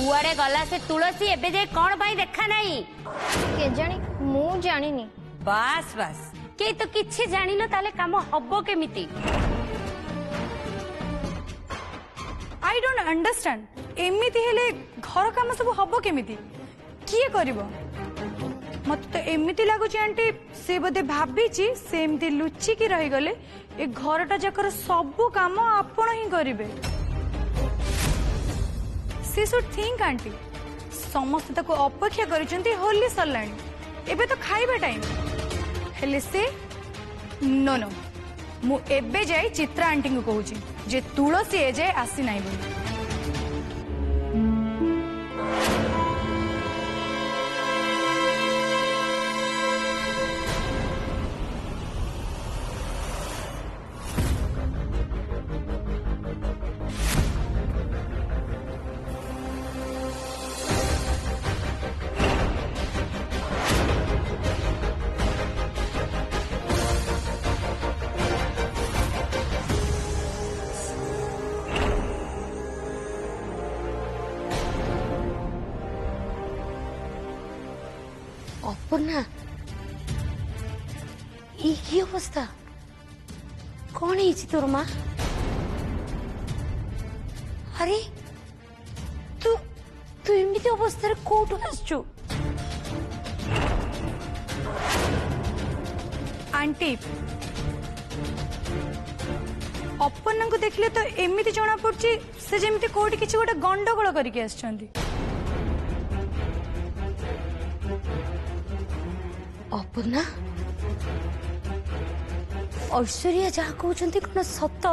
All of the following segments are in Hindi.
कुआड़े गला से तुलसी एबे जे कौन भाई देखा नहीं के जानी मु जानिनी। बास बास के तो किछि जानिनो ताले काम हब्बो केमिति। आई डोंट अंडरस्टैंड एमिति हेले घर काम सब हबो केमिति किए करिवो मत तो एमिति लागुची आंटी से बोधे भाबीची से एमिति लुचि की रही गले ए घरटा जाकर सब काम आपण ही करिवे। सी शुड थिंक आंटी समस्त ताको अपेक्षा करिसंती होली सरलाणी एबे तो खाइबा टाइम हेले से नो नो मु एबे जाई चित्रा आंटी को कहूची जे तुलसी ए जाए आसी नाही बोली। अपर्णा ये अवस्था कौन है तोर माँ? अरे तू तू एमती अवस्था कोठू आसचु? आंटी अपर्णा को देखले तो एमिति जना पड़ची से जेमिति कोठी किछि गोटे गंडगोल करके आछंती। अपर्णा ऐश्वर्या जहाँ कहते कौन सत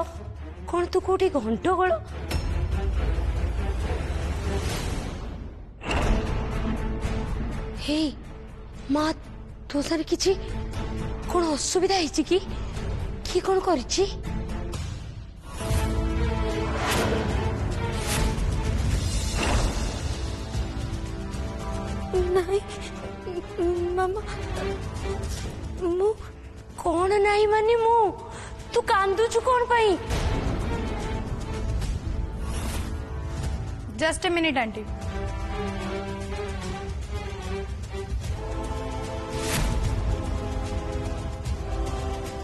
कौन तू कौटी गंडगोल? हे माँ तो सारे किछि कौन असुविधा है कि कौन करिछि? नहीं मामा मु कौन नहीं मानी मु तू कांदुचु कौन पाई? Just a minute aunty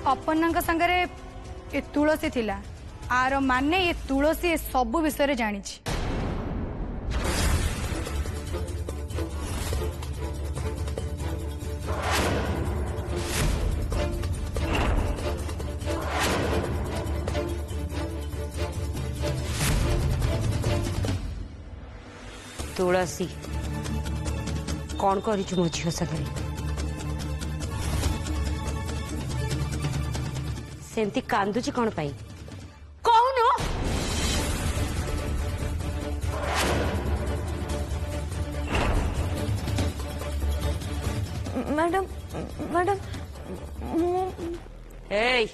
Aparna संगरे ए तुलसी थिला आर माने ये तुलसी ए सब विषय जानी। तुलसी कौन कर मो झील सागर सेमती कांदुची कौन पाई कौन? मैडम मैडम ए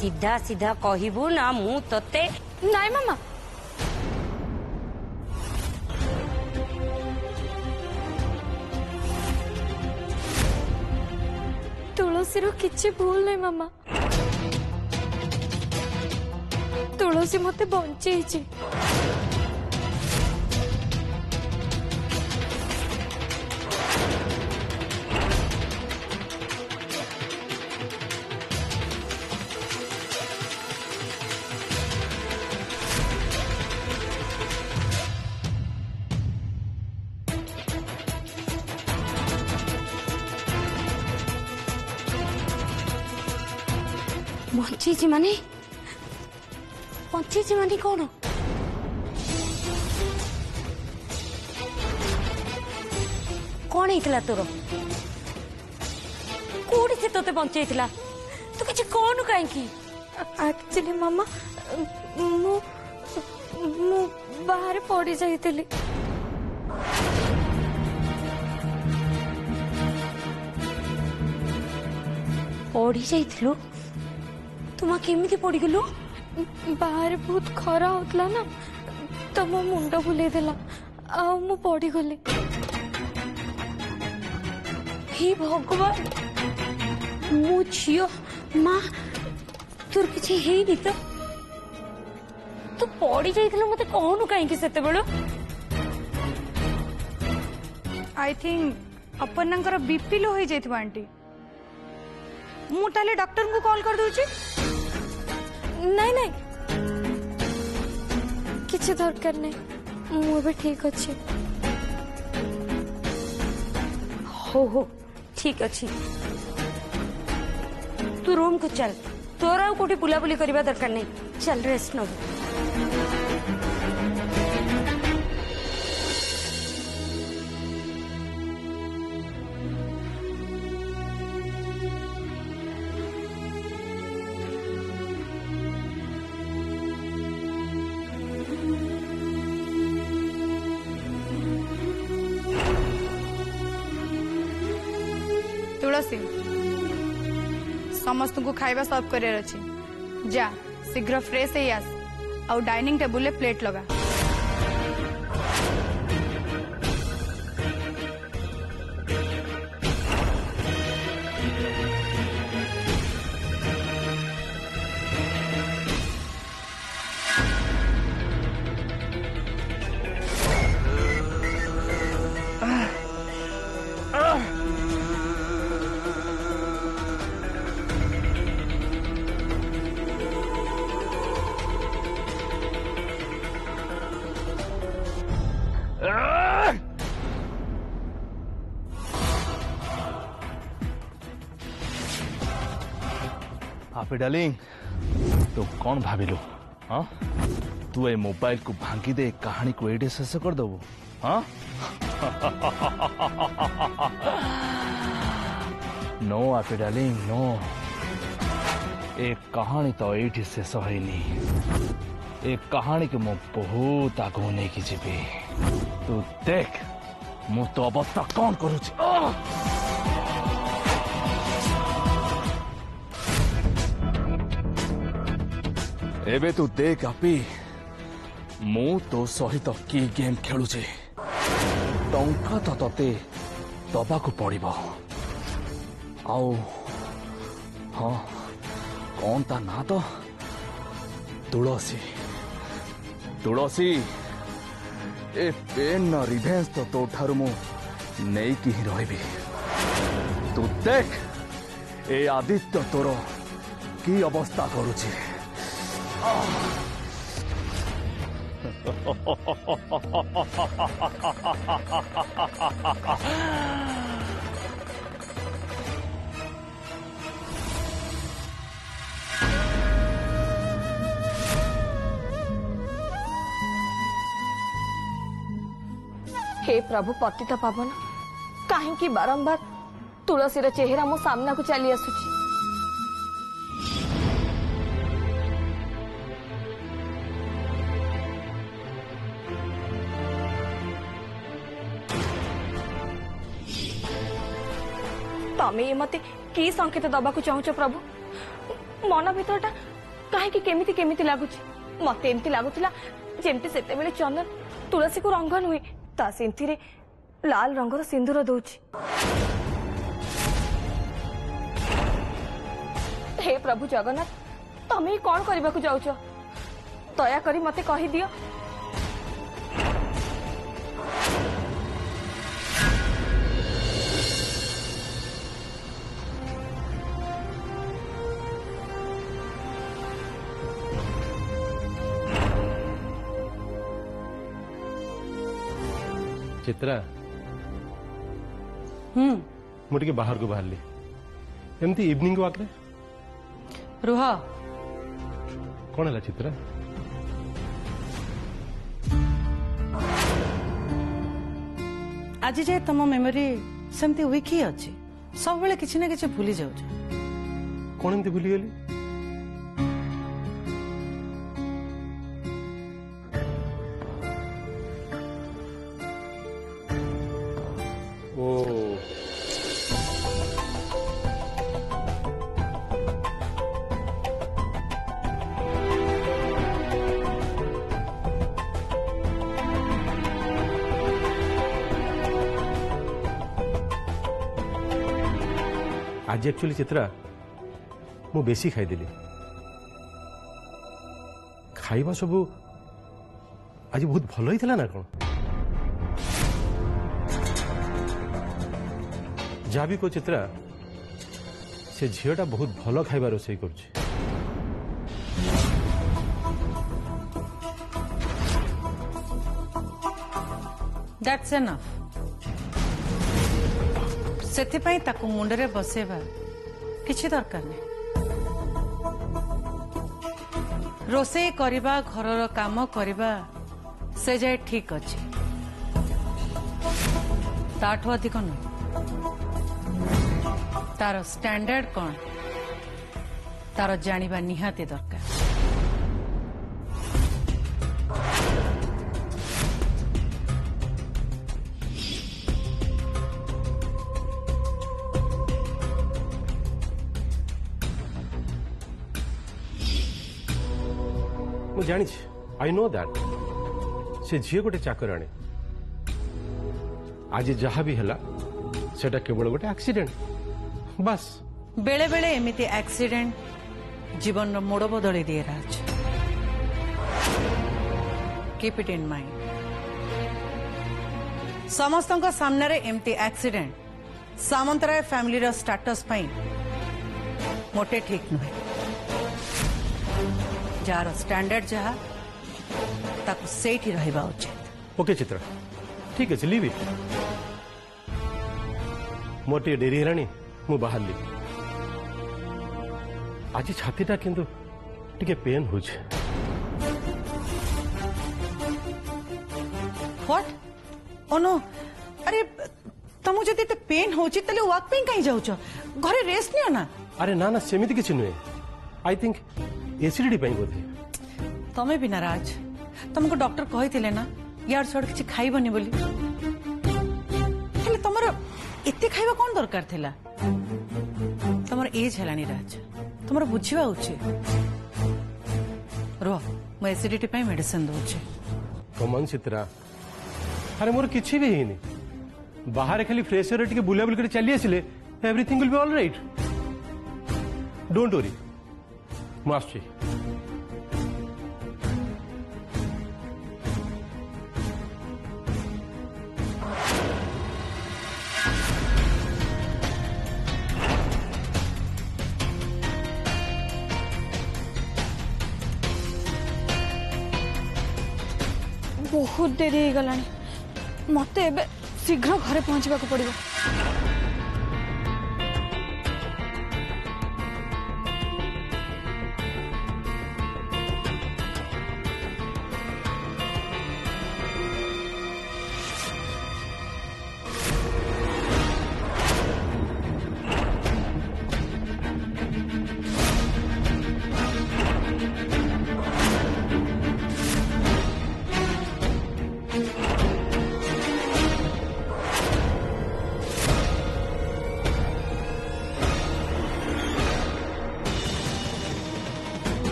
सीधा सीधा कहबू ना मु तते नाई मामा तुलसी रो किछि भूल नहीं मामा तुलसी मते बंचेछि। बंची माने कौन? कौन होता तोर कौटी से तोते बंचे तू किसी कौन कहीं? एक्चुअली मामा मु मु बाहर पड़ी जाइतिली पड़ी जाइथिलु तुम केमिति पड़ी गलु? बाहर बहुत खरा होतला ना तो मो मुंड बुले देला आ मु पड़ी गली। हे भगवान मो झियो माँ तोर किसी है नहीं तो तू पड़ी जाइथिलु मते कहनु काहे कि सेते बेलो आई थिंक अपनांकर बीपी लो हो जाइथिबा आंटी मु ताले डॉक्टर को कॉल कर दूची नहीं नहीं किसी दरकार नहीं मुझे ठीक अच्छे हो ठीक अच्छी तू रूम को चल तोर आउ कोठी बुलाबुली करबा दरकार नहीं चल रेस्ट नबू तुलसी समस्त को खाइबा सर्व करियर अछि जा शीघ्र फ्रेश हे आस आउ डाइनिंग टेबल ले प्लेट लगा हापी डार्लिंग तू कौन भाविलु हाँ तू ए मोबाइल को भांगी दे कहानी को एडे शेष कर दबु हाँ नो हापी डार्लिंग नो एक कहानी तो एठी शेष होइनी एक कहानी के मु बहुत आगु नहीं की जीवी तू देख मु तो अवस्था कौन करूची एबे तू देख आपी मु तो सहित की गेम खेलुचे टंका तो तते दबाकू पड़िबो आउ हाँ कौन ता ना तो तुलसी तुलसी ए पेन न रिभेंस तो तो ठारू मु नहीं की ही रहिबी तू देख ए आदित्य तोर की अवस्था करूची हे प्रभु पतित पावन कहीं बारंबार तुलसीर चेहरा मो सामना को चली आसुची तमे मते की संकेत दबाकू चाहूच प्रभु मन भीतरटा कहीं केमिति केमिति लागुची मते एमती लागुतिला जेमती सेते बेले चंदन तुलसी को रंग नुहे ता सेमती रे लाल रंगर सिंदूर दउची हे प्रभु जगन्नाथ तमे कौन करबा को जाउछ दया करी मते कहि दियो चित्रा मुझे बाहर को बाहर ली एमती इवनिंग वॉक रे रुह कौन है चित्रा आज जाए तुम मेमोरी सेमती वीक ही अच्छी सब बेले किसी ना किसी भूली जाऊछ कौन एमती भूली गली ओ आज एक्चुअली चित्रा मु बेसी खाईदेली खाइबा सब आज बहुत भल होता ना कौन जहाँ भी को चित्रा से झीलटा बहुत भल खाଇବା रोषेई कर दैट्स एनफ सेथिपाई ताकू मुंडरे बसेबा किछि दरकार नहीं रोषेई करिबा घरर काम करिबा से जाए ठीक अच्छे ताठू अधिक नुह तार स्टैंडर्ड कौन तार जानिबा निहाती दरकार मुझे जानी आई नो दैट से झी गोटे चाकराणी आज जहाँ भी है सेटा केवल गोटे एक्सीडेंट बस बेले बेले एमिति एक्सीडेंट जीवन मोड़ बदल दिए राज कीप इट इन माइंड समस्तों सामने रे एमती एक्सीडेंट सामंतराय फैमिली रो स्टेटस पाई मोटे ठीक नुहे जार स्टैंडर्ड जहा ताकू सेठी रहिबा उचित ओके चित्रा ठीक है लीव इट मोर टे डेरी है मु बाहरली आज छातीटा किंतु टिके पेन हो व्हाट ओनो अरे तुम जदि ते पेन होची तले वॉक पे कहीं जाउछ घरे रेस्ट नियो ना अरे ना ना सेमिति किछि नुहे आई थिंक एसिडिटी पाई बोधे तमे भी नाराज तुमको डॉक्टर कही थिले ना यार छोड़ किछि खाइबनी बोली हेले तमरो एते खाइबा कोन दरकार थिला तमर एज हेलानी राज तमरो बुझिबा उचित रो मैं एसिडिटी पाई मेडिसिन दोचे कमन चित्रा अरे मोर किछि भी हेनी बाहर खाली फ्रेश एयर टिके बुला बुल कर चली आसिले everything will be all right don't worry master बहुत डेरी हो गलानी मते एबे शीघ्र घरे पहुंचबा को पड़िबो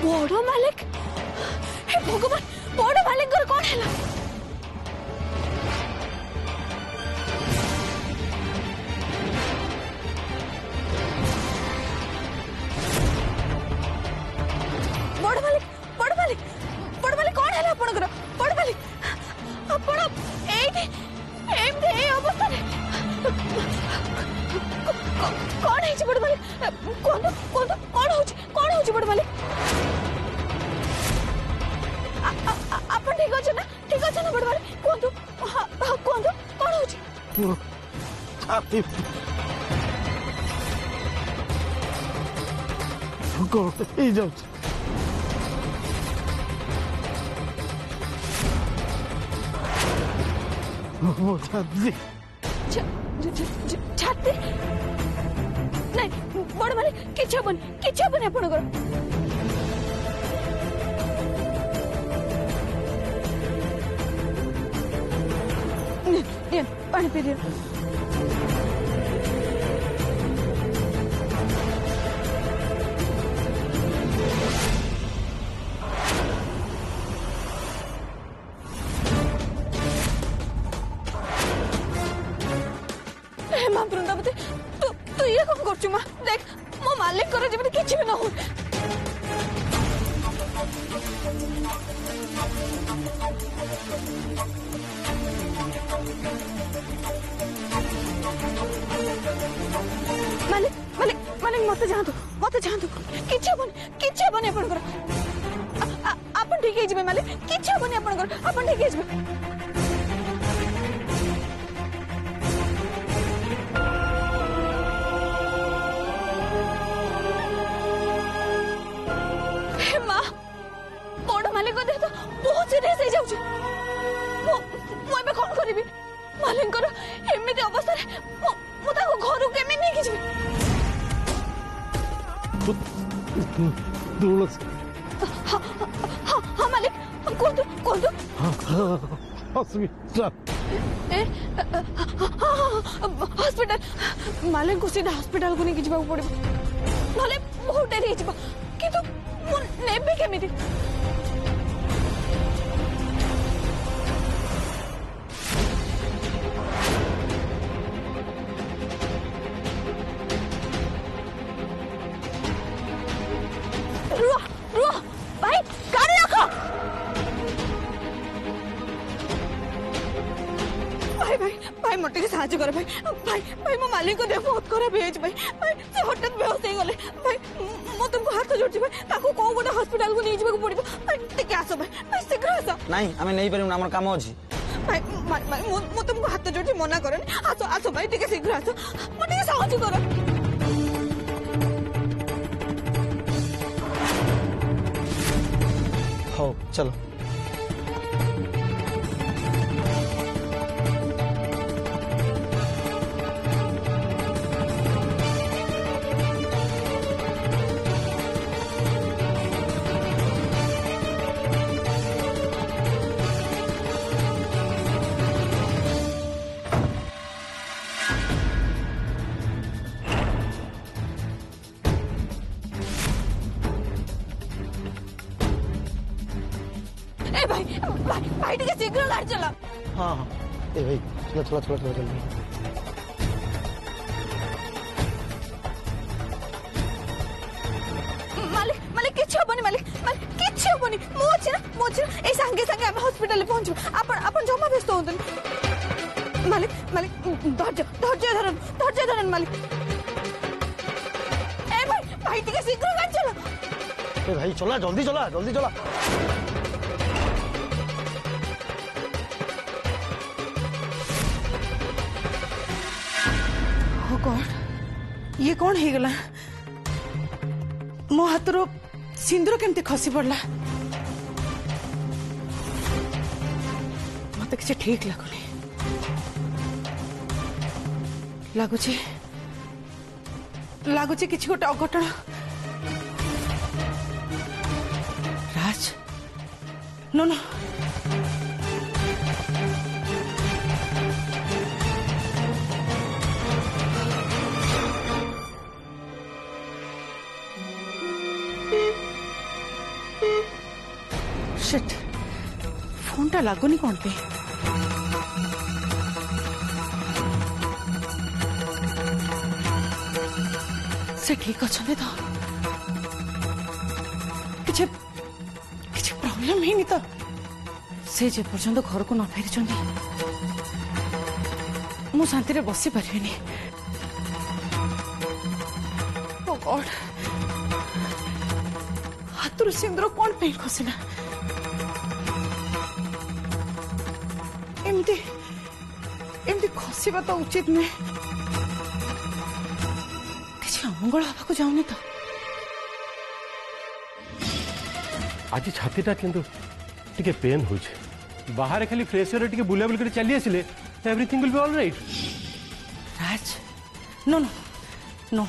बड़ मालिक हे भगवान बड़ मालिक कौन है? बड़ मालिक बड़ मालिक बड़ मालिक कौन है आपणकर? बड़ मालिक आपण एठी एमते ए अवस्था रे कौन है बड़ मालिक? कौन होची बड़ मालिक? अपन ठीक अछि ना बड़ मालिक? कोंतु कोंतु कौन होची? छाती गोट ही जाउछ मो छाती छाती नहीं बड़ मालिक किछ हबन आपणकर पानी पी दियो। मां बृंदावती तू ये कौन कर मां? देख मो मालिक कर जब किसी भी न हो। मालिक मालिक मालिक मत जातु किसी हबनी आपणकर आपन ठीक है जिबे मालिक किसी हबनी आपणकर आपन ठीक है जिबे। बहुत सीरियस हो जाउछ मो एबे कोन करबी? मालिंकर एमिति अवस्था रे मो ताको घर केमे नै किछि तुलसी हां मालिक कोंतु हॉस्पिटल हॉस्पिटल मालिक को सीधा हॉस्पिटल को नै किछि पड़बो नले बहुत देरी हिजबो किंतु मो नेबे केमिति? भाई मोटे के साहाଯ୍य कर भाई भाई मो मालिक को देह बहुत खराब है भाई से हठात बेहोश हो गले भाई मो तुमको हाथ जोड़छि भाई ताको को गोटे हॉस्पिटल को नहीं जीवा पड़िबो भाई टिके आसो भाई शीघ्र आसो। नहीं हमें नहीं परिम हमर काम अछि भाई मो तुमको हाथ जोड़छि मना करन आसो भाई टिके शीघ्र आसो मोटे के साहाଯ୍य कर। हो चलो भाई टिके शीघ्र गाड़ी चला। हाँ हाँ ए भाई चलो जल्दी मालिक किछ हबनी मालिक किछ हबनी मो अछि ना ए संगे हम हॉस्पिटल पहुंचू अपन जमा व्यस्त होतन मालिक धैर्य धरन मालिक ए भाई टिके शीघ्र गाड़ी चला। ए भाई चला जल्दी चला गॉड ये कौन हो गला मो हाथ रो सिंदूर केमती खसी पड़ला मत किसी ठीक लगुनि लगुच किसी गोटे अघटन राज नो शिट फोन टा लगुनि कौन पे से ठीक अच्छे तो किसी किसी प्रॉब्लम ही नहीं तो से जे पर्यंत घर को न फेरी मु शांति रे बसी पारिनी ओ गॉड हाथुर सिंदूर कौन पे खसला एमती एमती खसवा तो उचित नुहे किसी अमंगल हवा को जाऊनी तो आज छातीटा किंतु टिके पेन हो बाहर खाली फ्रेश एयर टिके बुलाबुली कर चली आसिले everything will be all right Raj no no no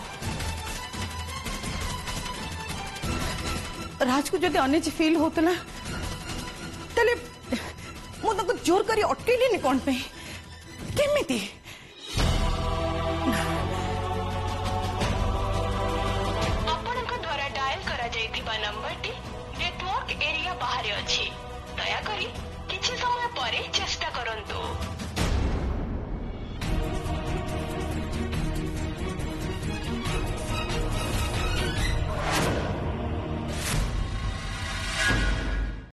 Raj को जब अनिज फील होता तले मुझे जोर करी अटकेली कौन पे केमिति आपनका द्वारा डायल करा जाइथिबा नंबर टी नेटवर्क एरिया बाहर अछि दया करी किछि समय परे चेष्टा